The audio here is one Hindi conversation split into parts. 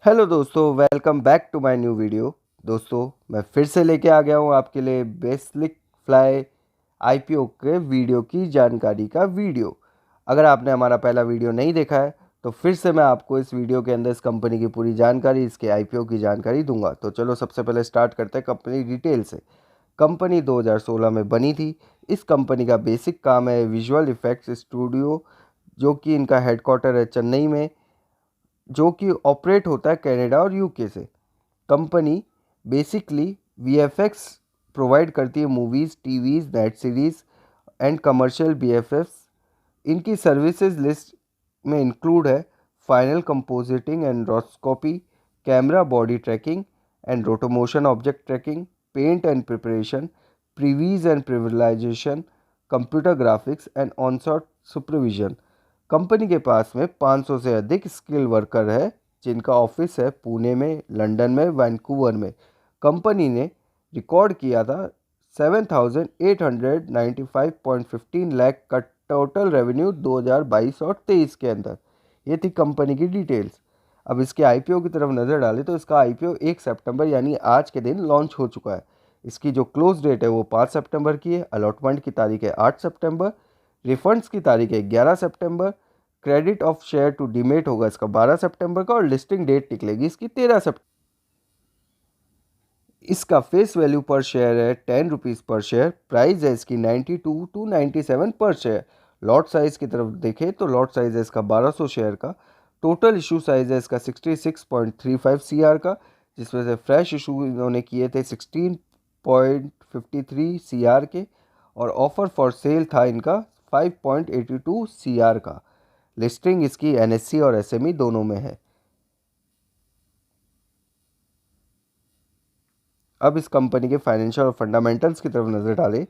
हेलो दोस्तों, welcome back to my new video. दोस्तों, मैं फिर से लेके आ गया हूँ आपके लिए बेस्लिक फ्लाई आईपीओ के वीडियो की जानकारी का वीडियो। अगर आपने हमारा पहला वीडियो नहीं देखा है तो फिर से मैं आपको इस वीडियो के अंदर इस कंपनी की पूरी जानकारी, इसके आईपीओ की जानकारी दूंगा। तो चलो सबसे पहले स्टार्ट करते हैं कंपनी डिटेल से। कंपनी 2016 में बनी थी। इस कंपनी का बेसिक काम है विजुअल इफेक्ट्स स्टूडियो, जो कि इनका हेडक्वार्टर है चेन्नई में, जो कि ऑपरेट होता है कनाडा और यूके से। कंपनी बेसिकली वीएफएक्स प्रोवाइड करती है, movies, TVs, net series and commercial VFX. इनकी सर्विसेज लिस्ट में इंक्लूड है final compositing and rotoscopy, camera body tracking and rotomation object tracking, paint and preparation, previs and previsualisation, computer graphics and on set supervision. Company के पास में 500 से अधिक स्किल वर्कर है, जिनका ऑफिस है पुणे में, लंदन में, वैंकूवर में। कंपनी ने रिकॉर्ड किया था 7,895.15 लाख का टोटल रेवेन्यू 2022 और 23 के अंदर। ये थी कंपनी की डिटेल्स। अब इसके आईपीओ की तरफ नज़र डालें तो इसका आईपीओ 1 सितंबर यानी आज के दिन लॉन्च हो चुका है। इसकी जो क्लोज डेट है वो 5 सितंबर की है। अलॉटमेंट की तारीख है 8 सितंबर। रिफंड्स की तारीख है 11 सितंबर। Credit of share to demat होगा इसका 12 सितंबर का, और लिस्टिंग डेट निकलेगी इसकी 13 सितंबर। इसका फेस वैल्यू पर शेयर है 10 रुपीज़ पर शेयर। प्राइस है इसकी 92 टू 97 पर शेयर। लॉट साइज़ की तरफ देखें तो लॉट साइज़ है इसका 1200 शेयर का। टोटल इशू साइज़ है इसका 66.35 सीआर का, जिसमें से फ्रेश इशू इन्होंने किए थे 16.53 सीआर के, और ऑफर फॉर सेल था इनका 5.82 सीआर का। लिस्टिंग इसकी एनएससी और एसएमई दोनों में है। अब इस कंपनी के फाइनेंशियल और फंडामेंटल्स की तरफ नज़र डालें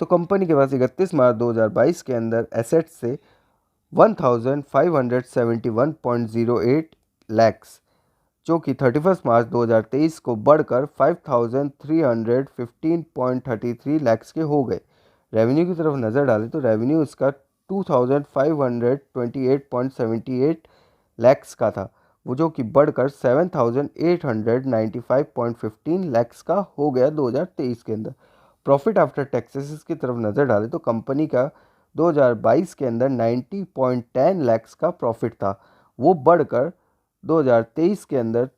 तो कंपनी के पास 31 मार्च 2022 के अंदर एसेट्स से 1571.08 लैक्स, जो कि 31 मार्च 2023 को बढ़कर 5315.33 लैक्स के हो गए। रेवेन्यू की तरफ नज़र डालें तो रेवेन्यू इसका 2528.78 लैक्स का था, वो जो कि बढ़कर 7895.15 लैक्स का हो गया 2023 के अंदर। प्रॉफिट आफ्टर टैक्सेस की तरफ नज़र डालें तो कंपनी का 2022 के अंदर 90.10 लैक्स का प्रॉफिट था, वो बढ़कर 2023 के अंदर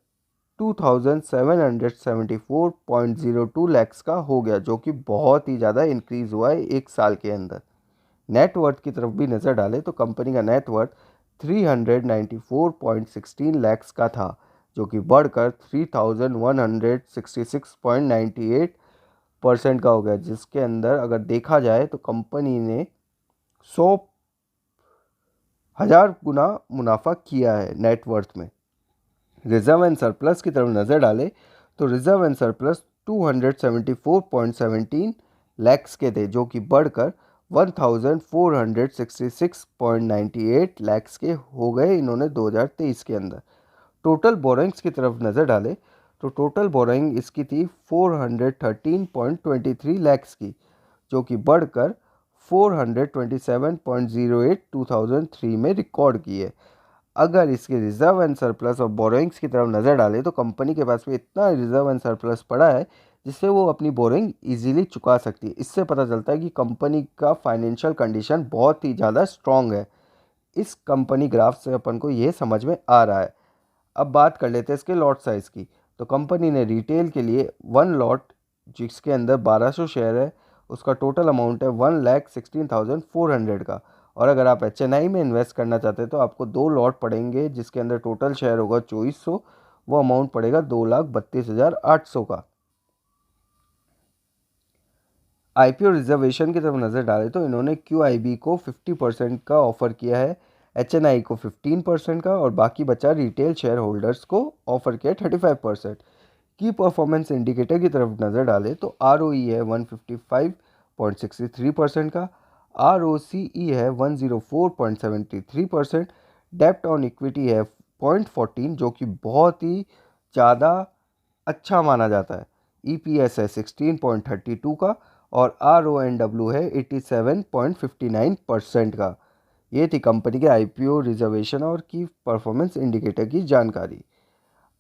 2774.02 लैक्स का हो गया, जो कि बहुत ही ज़्यादा इंक्रीज़ हुआ है एक साल के अंदर। नेटवर्थ की तरफ भी नज़र डालें तो कंपनी का नेटवर्थ 394.16 लैक्स का था, जो कि बढ़कर 3166.98% का हो गया, जिसके अंदर अगर देखा जाए तो कंपनी ने 100,000 गुना मुनाफा किया है नेटवर्थ में। रिजर्व एंड सरप्लस की तरफ नज़र डालें तो रिजर्व एंड सरप्लस 274.17 लैक्स के थे, जो कि बढ़कर 1466.98 लैक्स के हो गए इन्होंने 2023 के अंदर। टोटल बोरोइंग्स की तरफ नज़र डालें तो टोटल बोरोइंग इसकी थी 413.23 लैक्स की, जो कि बढ़कर 427.08 2003 में रिकॉर्ड की है। अगर इसके रिजर्व एंड सरप्लस और बोरोइंग्स की तरफ नज़र डालें तो कंपनी के पास में इतना रिजर्व एंड सरप्लस पड़ा है जिससे वो अपनी बोरिंग इजीली चुका सकती है। इससे पता चलता है कि कंपनी का फाइनेंशियल कंडीशन बहुत ही ज़्यादा स्ट्रॉन्ग है। इस कंपनी ग्राफ से अपन को ये समझ में आ रहा है। अब बात कर लेते हैं इसके लॉट साइज़ की। तो कंपनी ने रिटेल के लिए 1 लॉट, जिसके अंदर 1200 शेयर है, उसका टोटल अमाउंट है 1,16,400 का। और अगर आप एचएनआई में इन्वेस्ट करना चाहते हैं तो आपको 2 लॉट पड़ेंगे, जिसके अंदर टोटल शेयर होगा 2400। वो अमाउंट पड़ेगा 2,32,800 का। आईपीओ रिजर्वेशन की तरफ नज़र डालें तो इन्होंने क्यूआईबी को 50% का ऑफ़र किया है, एचएनआई को 15% का, और बाकी बचा रिटेल शेयर होल्डर्स को ऑफ़र किया 35%। की परफॉर्मेंस इंडिकेटर की तरफ नज़र डालें तो आरओई है 155.63% का, आरओसीई है 104.73%, डेप्ट ऑन इक्विटी है 0.14, जो कि बहुत ही ज़्यादा अच्छा माना जाता है। ईपीएस है 16.32 का, और आरओएनडब्ल्यू है 87.59% का। ये थी कंपनी के आईपीओ रिजर्वेशन और की परफॉर्मेंस इंडिकेटर की जानकारी।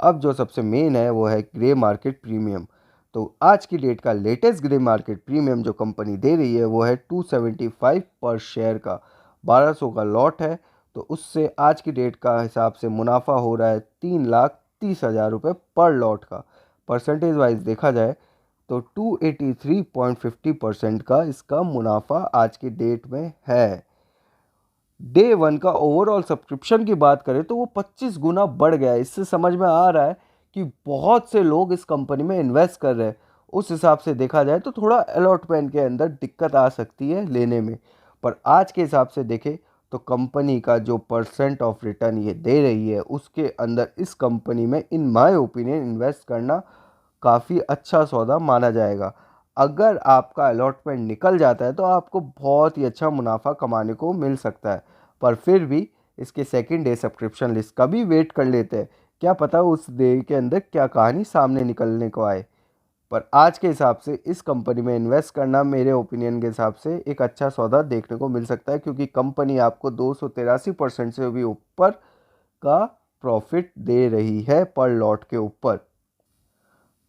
अब जो सबसे मेन है वो है ग्रे मार्केट प्रीमियम। तो आज की डेट का लेटेस्ट ग्रे मार्केट प्रीमियम जो कंपनी दे रही है वो है 275 पर शेयर का, 1200 का लॉट है। तो उससे आज की डेट का हिसाब से मुनाफा हो रहा है 3,30,000 रुपये पर लॉट का। परसेंटेज वाइज देखा जाए तो 283.50% का इसका मुनाफा आज की डेट में है। डे वन का ओवरऑल सब्सक्रिप्शन की बात करें तो वो 25 गुना बढ़ गया है। इससे समझ में आ रहा है कि बहुत से लोग इस कंपनी में इन्वेस्ट कर रहे हैं। उस हिसाब से देखा जाए तो थोड़ा अलॉटमेंट के अंदर दिक्कत आ सकती है लेने में, पर आज के हिसाब से देखें तो कंपनी का जो परसेंट ऑफ रिटर्न ये दे रही है उसके अंदर इस कंपनी में इन माय ओपिनियन इन्वेस्ट करना काफ़ी अच्छा सौदा माना जाएगा। अगर आपका अलॉटमेंट निकल जाता है तो आपको बहुत ही अच्छा मुनाफा कमाने को मिल सकता है, पर फिर भी इसके सेकंड डे सब्सक्रिप्शन लिस्ट का भी वेट कर लेते हैं। क्या पता उस डे के अंदर क्या कहानी सामने निकलने को आए। पर आज के हिसाब से इस कंपनी में इन्वेस्ट करना मेरे ओपिनियन के हिसाब से एक अच्छा सौदा देखने को मिल सकता है, क्योंकि कंपनी आपको 283% से भी ऊपर का प्रॉफिट दे रही है पर लॉट के ऊपर।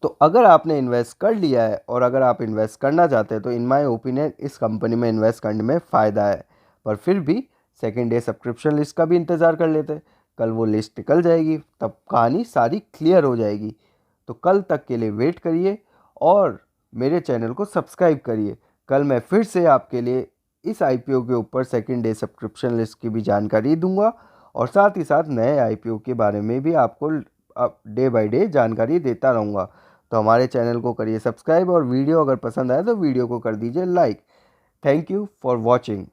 तो अगर आपने इन्वेस्ट कर लिया है और अगर आप इन्वेस्ट करना चाहते हैं तो इन माय ओपिनियन इस कंपनी में इन्वेस्ट करने में फ़ायदा है। पर फिर भी सेकेंड डे सब्सक्रिप्शन लिस्ट का भी इंतज़ार कर लेते हैं। कल वो लिस्ट निकल जाएगी, तब कहानी सारी क्लियर हो जाएगी। तो कल तक के लिए वेट करिए और मेरे चैनल को सब्सक्राइब करिए। कल मैं फिर से आपके लिए इस आईपीओ के ऊपर सेकेंड डे सब्सक्रिप्शन लिस्ट की भी जानकारी दूंगा और साथ ही साथ नए आईपीओ के बारे में भी आपको डे बाय डे जानकारी देता रहूँगा। तो हमारे चैनल को करिए सब्सक्राइब और वीडियो अगर पसंद आए तो वीडियो को कर दीजिए like. Thank you for watching.